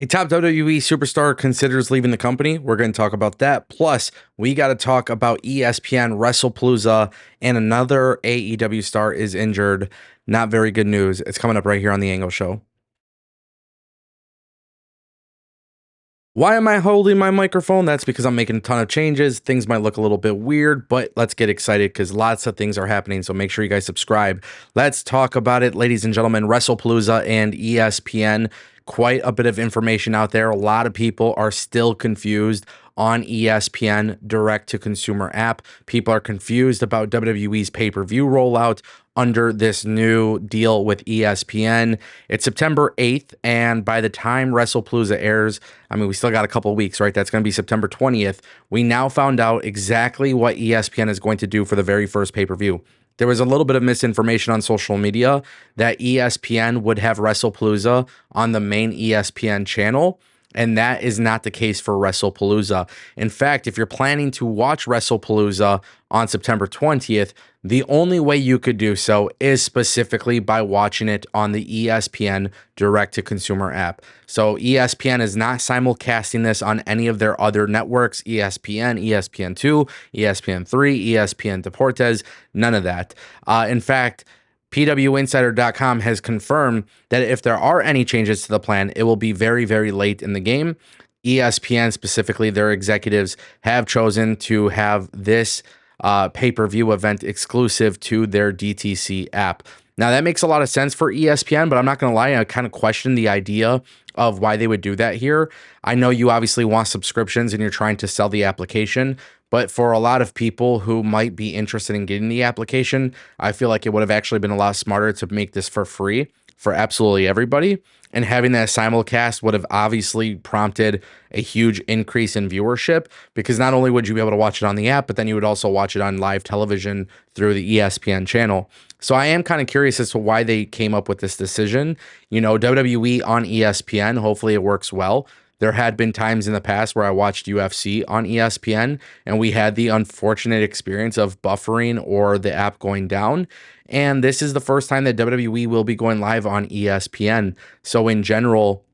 A top WWE superstar considers leaving the company. We're going to talk about that. Plus, we got to talk about ESPN WrestlePalooza, and another AEW star is injured. Not very good news. It's coming up right here on the Ango Show. Why am I holding my microphone? That's because I'm making a ton of changes. Things might look a little bit weird, but let's get excited because lots of things are happening. So make sure you guys subscribe. Let's talk about it, ladies and gentlemen. WrestlePalooza and ESPN. Quite a bit of information out there. A lot of people are still confused on ESPN direct to consumer app. People are confused about WWE's pay-per-view rollout under this new deal with ESPN. It's September 8th, and by the time WrestlePalooza airs, I mean, we still got a couple of weeks, right? That's going to be September 20th. We now found out exactly what ESPN is going to do for the very first pay-per-view. There was a little bit of misinformation on social media that ESPN would have WrestlePalooza on the main ESPN channel. And that is not the case for WrestlePalooza. In fact, if you're planning to watch WrestlePalooza on September 20th, the only way you could do so is specifically by watching it on the ESPN direct to consumer app. So ESPN is not simulcasting this on any of their other networks, ESPN, ESPN2, ESPN3, ESPN Deportes, none of that. In fact, PWInsider.com has confirmed that if there are any changes to the plan, it will be very, very late in the game. ESPN, specifically their executives, have chosen to have this pay-per-view event exclusive to their DTC app. Now, that makes a lot of sense for ESPN, but I'm not going to lie, I kind of question the idea of why they would do that here. I know you obviously want subscriptions and you're trying to sell the application, but for a lot of people who might be interested in getting the application, I feel like it would have actually been a lot smarter to make this for free for absolutely everybody. And having that simulcast would have obviously prompted a huge increase in viewership, because not only would you be able to watch it on the app, but then you would also watch it on live television through the ESPN channel. So I am kind of curious as to why they came up with this decision. You know, WWE on ESPN, hopefully it works well. There had been times in the past where I watched UFC on ESPN and we had the unfortunate experience of buffering or the app going down. And this is the first time that WWE will be going live on ESPN. So in general,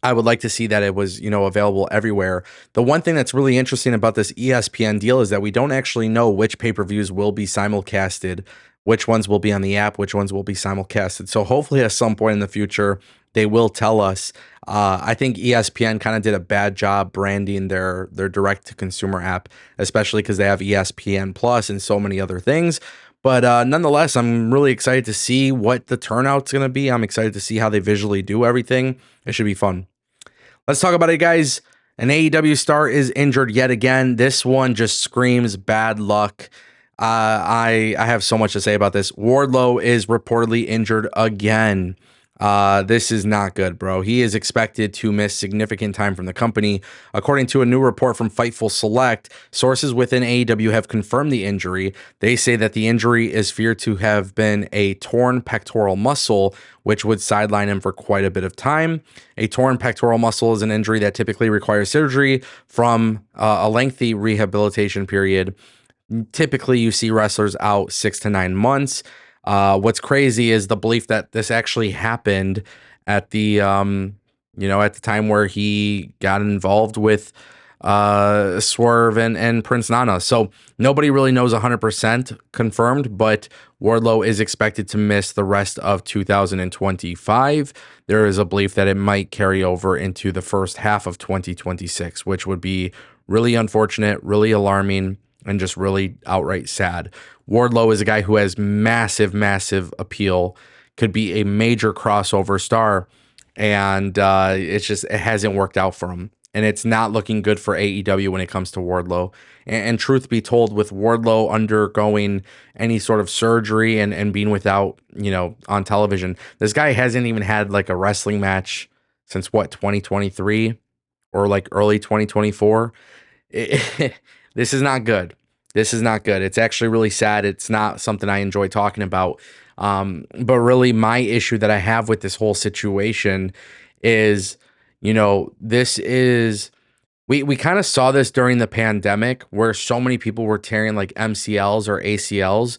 I would like to see that it was, available everywhere. The one thing that's really interesting about this ESPN deal is that we don't actually know which pay-per-views will be simulcasted, which ones will be on the app, which ones will be simulcasted. So hopefully at some point in the future, they will tell us. I think ESPN kind of did a bad job branding their direct to consumer app, especially because they have ESPN Plus and so many other things. But nonetheless, I'm really excited to see what the turnout's going to be. I'm excited to see how they visually do everything. It should be fun. Let's talk about it, guys. An AEW star is injured yet again. This one just screams bad luck. I have so much to say about this. Wardlow is reportedly injured again. This is not good, bro. He is expected to miss significant time from the company. According to a new report from Fightful Select, sources within AEW have confirmed the injury. They say that the injury is feared to have been a torn pectoral muscle, which would sideline him for quite a bit of time. A torn pectoral muscle is an injury that typically requires surgery from a lengthy rehabilitation period. Typically, you see wrestlers out 6 to 9 months. What's crazy is the belief that this actually happened at at the time where he got involved with Swerve and Prince Nana. So nobody really knows 100% confirmed, but Wardlow is expected to miss the rest of 2025. There is a belief that it might carry over into the first half of 2026, which would be really unfortunate, really alarming, and just really outright sad. Wardlow is a guy who has massive, massive appeal, could be a major crossover star, and it hasn't worked out for him. And it's not looking good for AEW when it comes to Wardlow. And truth be told, with Wardlow undergoing any sort of surgery and being without, on television, this guy hasn't even had like a wrestling match since 2023 or like early 2024. This is not good. This is not good. It's actually really sad. It's not something I enjoy talking about. But really, my issue that I have with this whole situation is, this is we kind of saw this during the pandemic where so many people were tearing like MCLs or ACLs,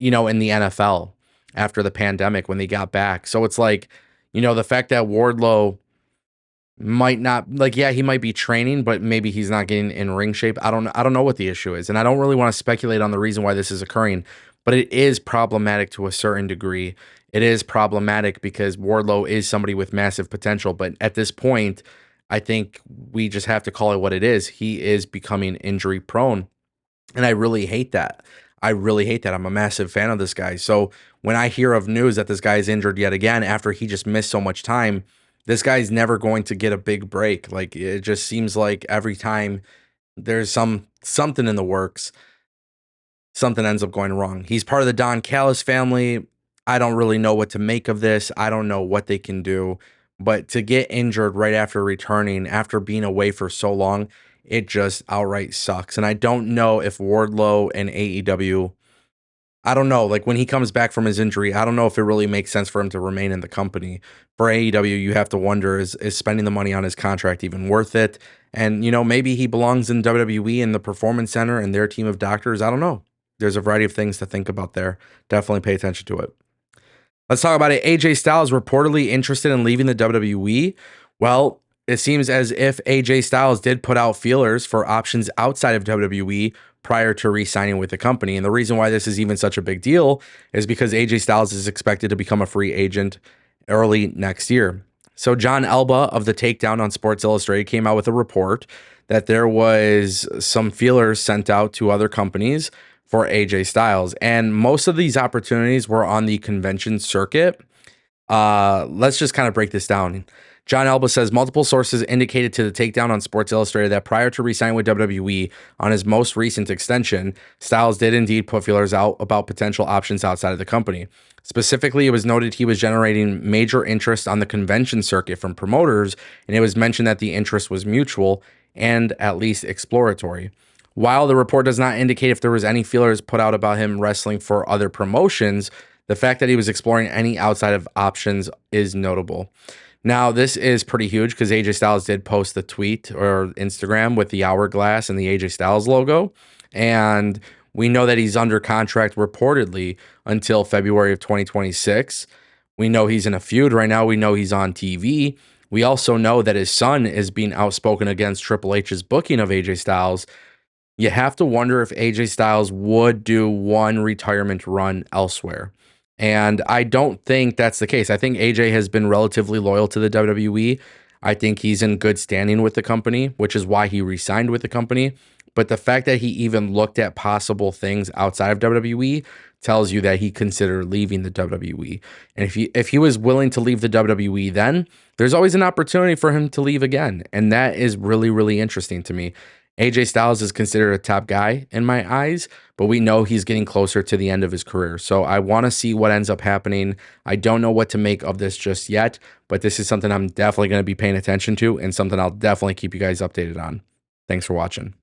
in the NFL after the pandemic when they got back. So it's like, the fact that Wardlow might not like yeah, he might be training, but maybe he's not getting in ring shape. I don't know what the issue is. And I don't really want to speculate on the reason why this is occurring, but it is problematic to a certain degree. It is problematic because Wardlow is somebody with massive potential, but at this point, I think we just have to call it what it is. He is becoming injury prone. And I really hate that. I really hate that. I'm a massive fan of this guy. So when I hear of news that this guy is injured yet again after he just missed so much time, this guy's never going to get a big break. Like it just seems like every time there's something in the works, something ends up going wrong. He's part of the Don Callis family. I don't really know what to make of this. I don't know what they can do, but to get injured right after returning, after being away for so long, it just outright sucks. And I don't know if Wardlow and AEW, I don't know, like when he comes back from his injury, I don't know if it really makes sense for him to remain in the company. For AEW, you have to wonder is spending the money on his contract even worth it? And maybe he belongs in WWE in the Performance Center and their team of doctors. I don't know. There's a variety of things to think about there. Definitely pay attention to it. Let's talk about it. AJ Styles reportedly interested in leaving the WWE. Well, it seems as if AJ Styles did put out feelers for options outside of WWE prior to re-signing with the company. And the reason why this is even such a big deal is because AJ Styles is expected to become a free agent early next year. So John Elba of The Takedown on Sports Illustrated came out with a report that there was some feelers sent out to other companies for AJ Styles. And most of these opportunities were on the convention circuit. Let's just kind of break this down. John Elba says multiple sources indicated to The Takedown on Sports Illustrated that prior to re-signing with WWE on his most recent extension, Styles did indeed put feelers out about potential options outside of the company. Specifically, it was noted he was generating major interest on the convention circuit from promoters, and it was mentioned that the interest was mutual and at least exploratory. While the report does not indicate if there was any feelers put out about him wrestling for other promotions, the fact that he was exploring any outside of options is notable. Now, this is pretty huge because AJ Styles did post the tweet or Instagram with the hourglass and the AJ Styles logo. And we know that he's under contract reportedly until February of 2026. We know he's in a feud right now. We know he's on TV. We also know that his son is being outspoken against Triple H's booking of AJ Styles. You have to wonder if AJ Styles would do one retirement run elsewhere. And I don't think that's the case. I think AJ has been relatively loyal to the WWE. I think he's in good standing with the company, which is why he re-signed with the company. But the fact that he even looked at possible things outside of WWE tells you that he considered leaving the WWE. And if he was willing to leave the WWE then, there's always an opportunity for him to leave again. And that is really, really interesting to me. AJ Styles is considered a top guy in my eyes, but we know he's getting closer to the end of his career. So I want to see what ends up happening. I don't know what to make of this just yet, but this is something I'm definitely going to be paying attention to and something I'll definitely keep you guys updated on. Thanks for watching.